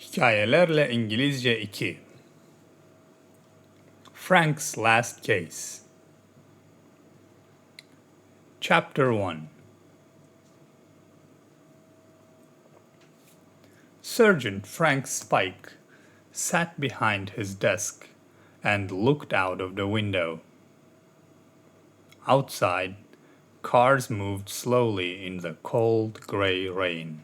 Hikayelerle İngilizce 2 Frank's Last Case Chapter 1 Sergeant Frank Spike sat behind his desk and looked out of the window. Outside, cars moved slowly in the cold gray rain.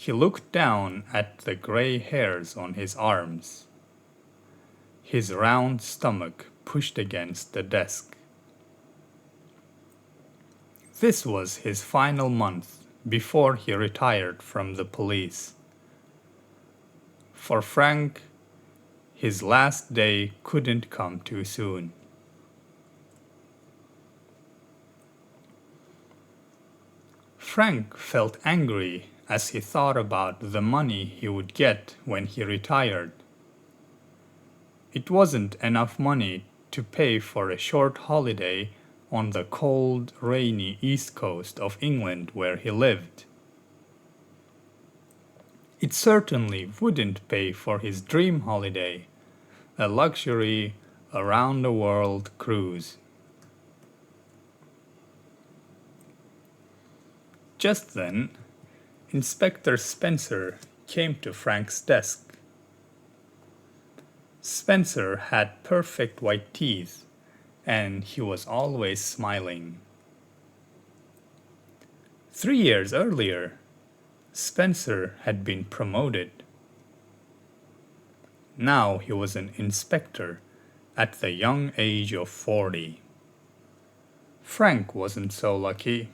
He looked down at the gray hairs on his arms. His round stomach pushed against the desk. This was his final month before he retired from the police. For Frank, his last day couldn't come too soon. Frank felt angry as he thought about the money he would get when he retired. It wasn't enough money to pay for a short holiday on the cold, rainy east coast of England where he lived. It certainly wouldn't pay for his dream holiday, a luxury around-the-world cruise. Just then, Inspector Spencer came to Frank's desk. Spencer had perfect white teeth, and he was always smiling. 3 years earlier, Spencer had been promoted. Now he was an inspector at the young age of 40. Frank wasn't so lucky.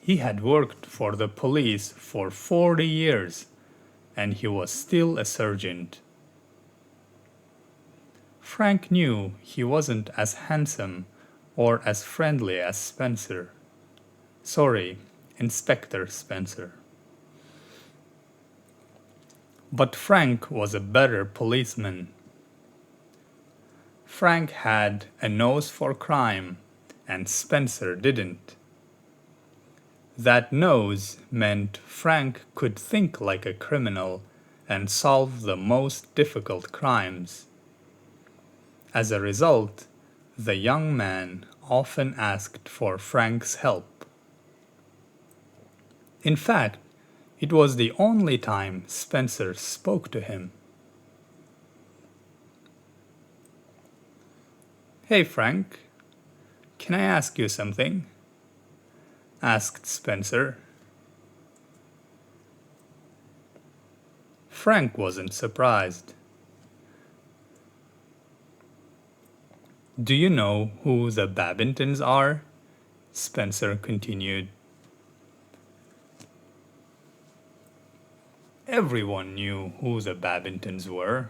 He had worked for the police for 40 years, and he was still a sergeant. Frank knew he wasn't as handsome or as friendly as Spencer. Sorry, Inspector Spencer. But Frank was a better policeman. Frank had a nose for crime, and Spencer didn't. That nose meant Frank could think like a criminal and solve the most difficult crimes. As a result, the young man often asked for Frank's help. In fact, it was the only time Spencer spoke to him. "Hey Frank, can I ask you something?" asked Spencer. Frank wasn't surprised. "Do you know who the Babingtons are?" Spencer continued. Everyone knew who the Babingtons were.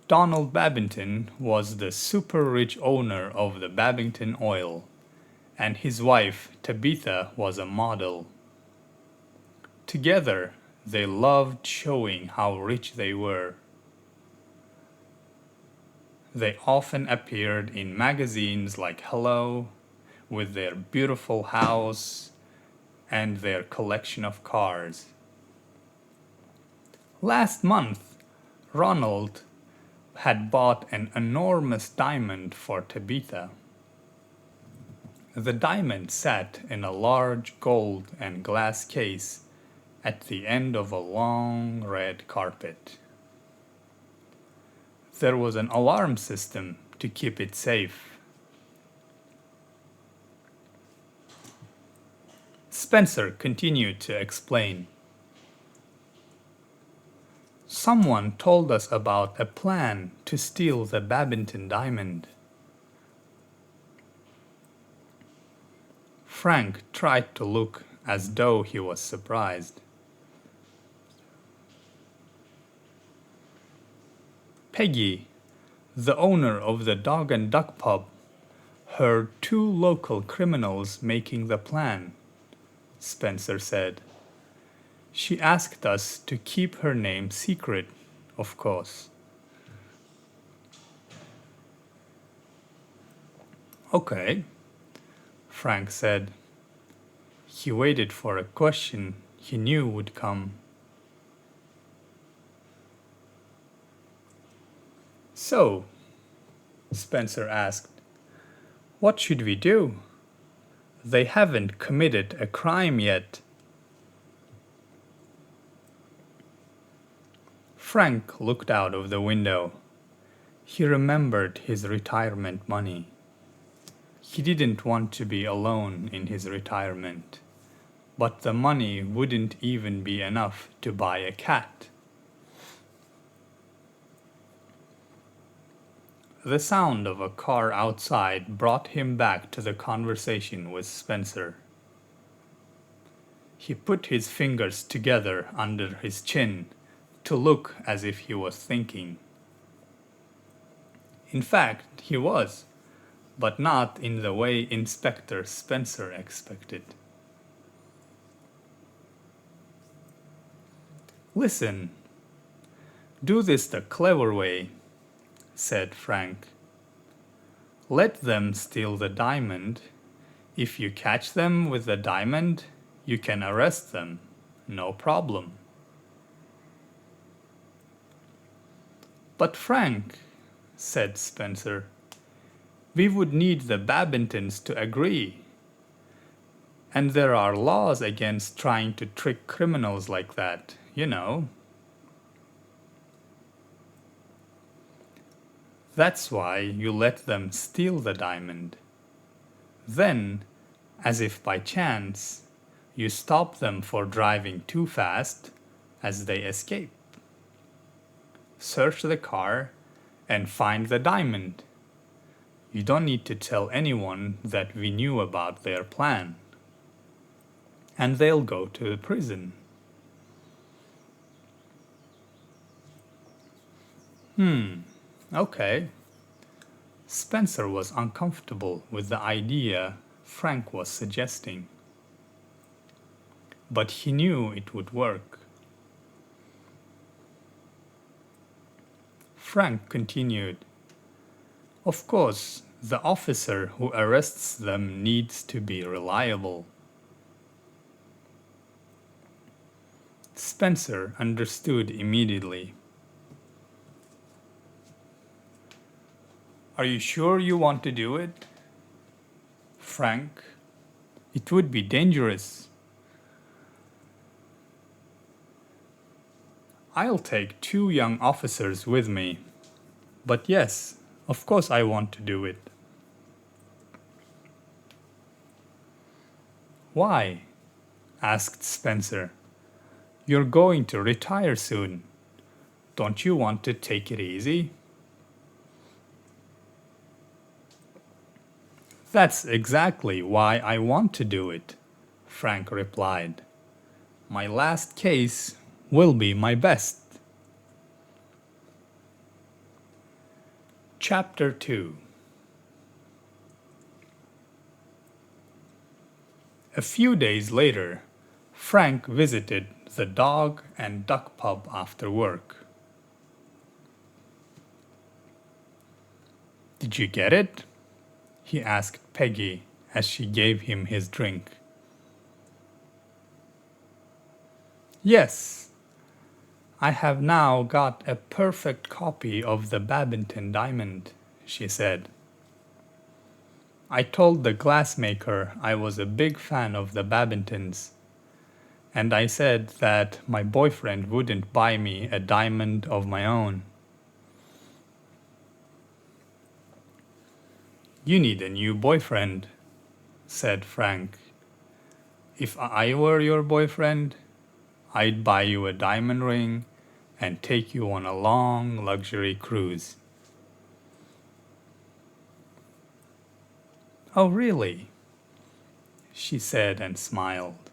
Donald Babington was the super-rich owner of the Babington Oil, and his wife, Tabitha, was a model. Together, they loved showing how rich they were. They often appeared in magazines like Hello, with their beautiful house and their collection of cars. Last month, Ronald had bought an enormous diamond for Tabitha. The diamond sat in a large gold and glass case at the end of a long red carpet. There was an alarm system to keep it safe. Spencer continued to explain. "Someone told us about a plan to steal the Babington diamond." Frank tried to look as though he was surprised. Peggy, the owner of the Dog and Duck pub, heard 2 local criminals making the plan, Spencer said. "She asked us to keep her name secret, of course." "Okay," Frank said. He waited for a question he knew would come. "So," Spencer asked, "what should we do? They haven't committed a crime yet." Frank looked out of the window. He remembered his retirement money. He didn't want to be alone in his retirement, but the money wouldn't even be enough to buy a cat. The sound of a car outside brought him back to the conversation with Spencer. He put his fingers together under his chin to look as if he was thinking. In fact, he was, but not in the way Inspector Spencer expected. "Listen, do this the clever way," said Frank. "Let them steal the diamond. If you catch them with the diamond, you can arrest them. No problem." "But Frank," said Spencer, "we would need the Babingtons to agree. And there are laws against trying to trick criminals like that, you know." "That's why you let them steal the diamond. Then, as if by chance, you stop them for driving too fast as they escape. Search the car and find the diamond. You don't need to tell anyone that we knew about their plan. And they'll go to prison." Okay. Spencer was uncomfortable with the idea Frank was suggesting, but he knew it would work. Frank continued, "Of course, the officer who arrests them needs to be reliable." Spencer understood immediately. "Are you sure you want to do it, Frank? It would be dangerous." "I'll take 2 young officers with me. But yes, of course I want to do it." "Why?" asked Spencer. "You're going to retire soon. Don't you want to take it easy?" "That's exactly why I want to do it," Frank replied. "My last case will be my best." Chapter 2. A few days later, Frank visited the dog and duck pub after work. "Did you get it?" he asked Peggy as she gave him his drink. "Yes. I have now got a perfect copy of the Babington diamond," she said. "I told the glassmaker I was a big fan of the Babingtons, and I said that my boyfriend wouldn't buy me a diamond of my own." "You need a new boyfriend," said Frank. "If I were your boyfriend, I'd buy you a diamond ring and take you on a long luxury cruise." "Oh, really?" she said and smiled.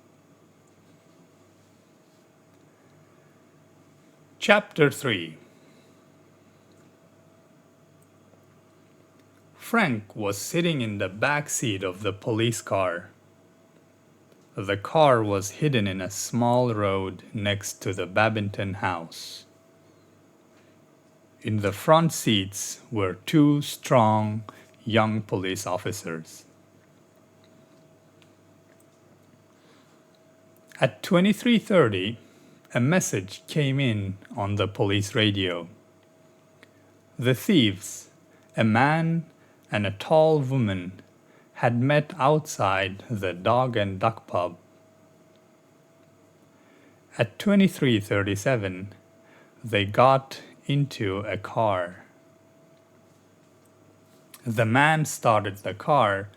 Chapter 3. Frank was sitting in the back seat of the police car. The car was hidden in a small road next to the Babington house. In the front seats were 2 strong, young police officers. At 23:30, a message came in on the police radio. The thieves, a man and a tall woman, had met outside the Dog and Duck pub. At 23:37, they got into a car. The man started the car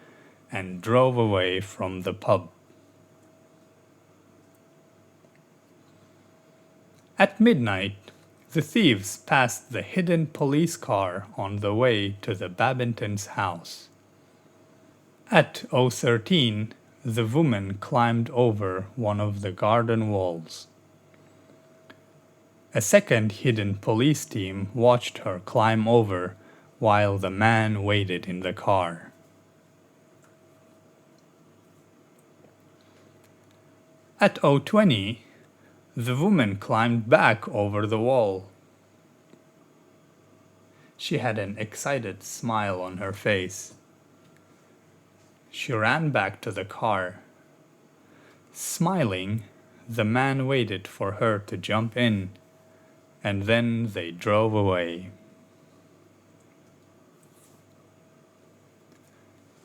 and drove away from the pub. At midnight, the thieves passed the hidden police car on the way to the Babingtons' house. At 0:13, the woman climbed over one of the garden walls. A second hidden police team watched her climb over while the man waited in the car. At 0:20, the woman climbed back over the wall. She had an excited smile on her face. She ran back to the car. Smiling, the man waited for her to jump in, and then they drove away.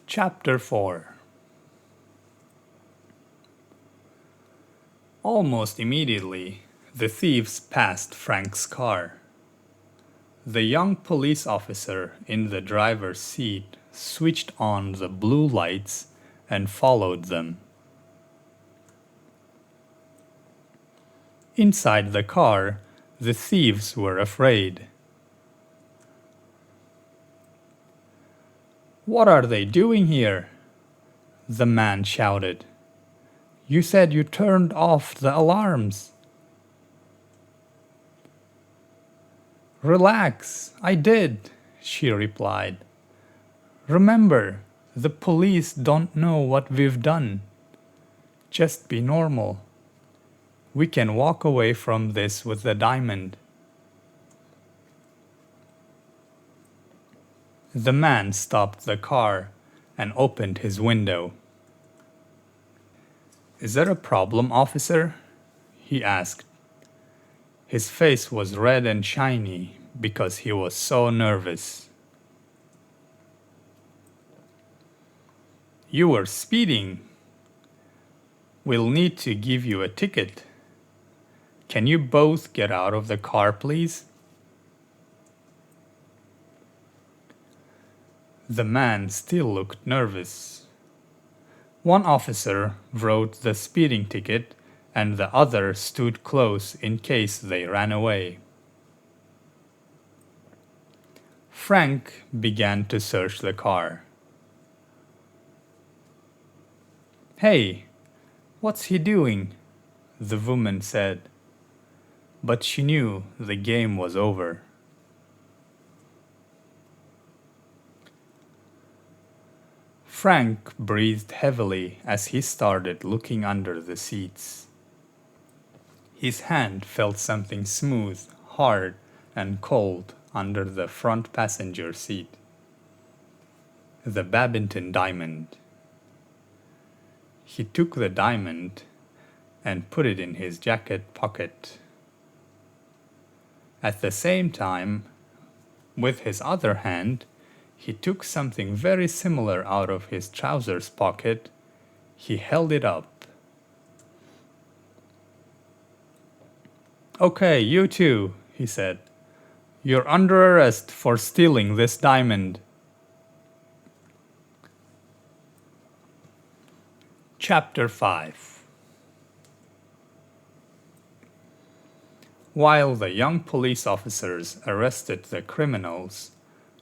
Chapter 4. Almost immediately, the thieves passed Frank's car. The young police officer in the driver's seat switched on the blue lights and followed them. Inside the car, the thieves were afraid. "What are they doing here?" the man shouted. "You said you turned off the alarms." "Relax, I did," she replied. "Remember, the police don't know what we've done. Just be normal. We can walk away from this with the diamond." The man stopped the car and opened his window. "Is there a problem, officer?" he asked. His face was red and shiny because he was so nervous. "You were speeding. We'll need to give you a ticket. Can you both get out of the car, please?" The man still looked nervous. One officer wrote the speeding ticket and the other stood close in case they ran away. Frank began to search the car. "Hey, what's he doing?" the woman said. But she knew the game was over. Frank breathed heavily as he started looking under the seats. His hand felt something smooth, hard, and cold under the front passenger seat. The Babington diamond. He took the diamond and put it in his jacket pocket. At the same time, with his other hand, he took something very similar out of his trousers pocket. He held it up. "Okay, you two," he said. "You're under arrest for stealing this diamond." Chapter 5. While the young police officers arrested the criminals,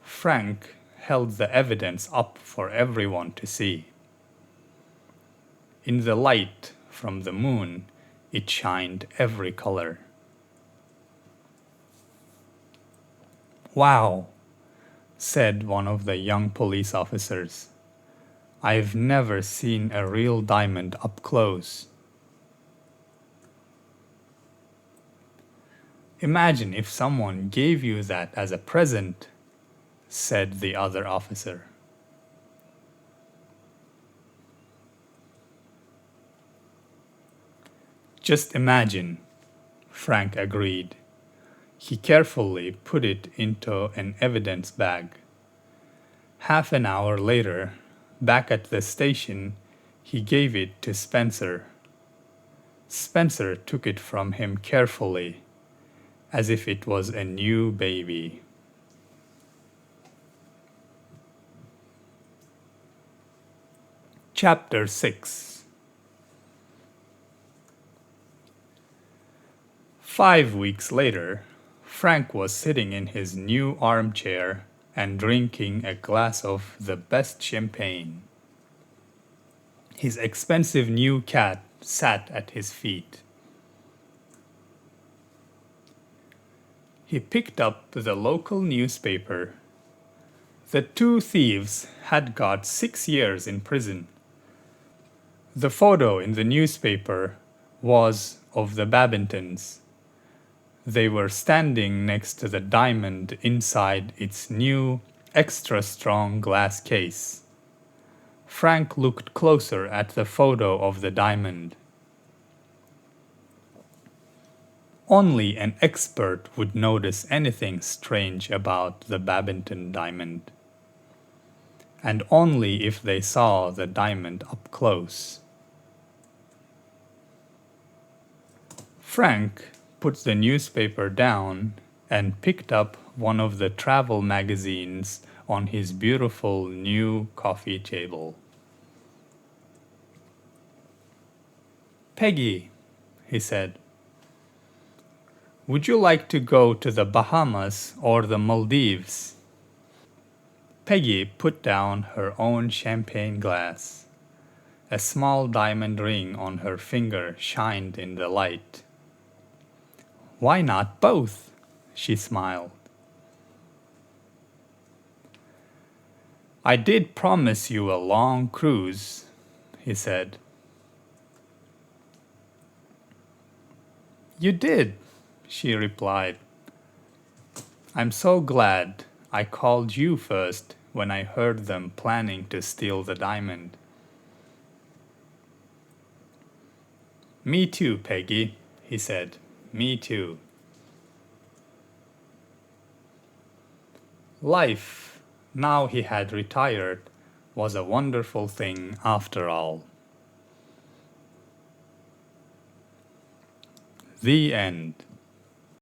Frank held the evidence up for everyone to see. In the light from the moon, it shined every color. "Wow," said one of the young police officers. "I've never seen a real diamond up close." "Imagine if someone gave you that as a present," said the other officer. Just imagine, Frank agreed. He carefully put it into an evidence bag. Half an hour later, back at the station, he gave it to Spencer. Spencer took it from him carefully, as if it was a new baby. Chapter 6. 5 weeks later, Frank was sitting in his new armchair and drinking a glass of the best champagne. His expensive new cat sat at his feet. He picked up the local newspaper. The 2 thieves had got 6 years in prison. The photo in the newspaper was of the Babingtons. They were standing next to the diamond inside its new, extra strong glass case. Frank looked closer at the photo of the diamond. Only an expert would notice anything strange about the Babington diamond, and only if they saw the diamond up close. Frank put the newspaper down and picked up one of the travel magazines on his beautiful new coffee table. "Peggy," he said, "would you like to go to the Bahamas or the Maldives?" Peggy put down her own champagne glass. A small diamond ring on her finger shined in the light. "Why not both?" she smiled. "I did promise you a long cruise," he said. "You did," she replied. "I'm so glad I called you first when I heard them planning to steal the diamond." "Me too, Peggy," he said. "Me too." Life, now he had retired, was a wonderful thing after all. The end.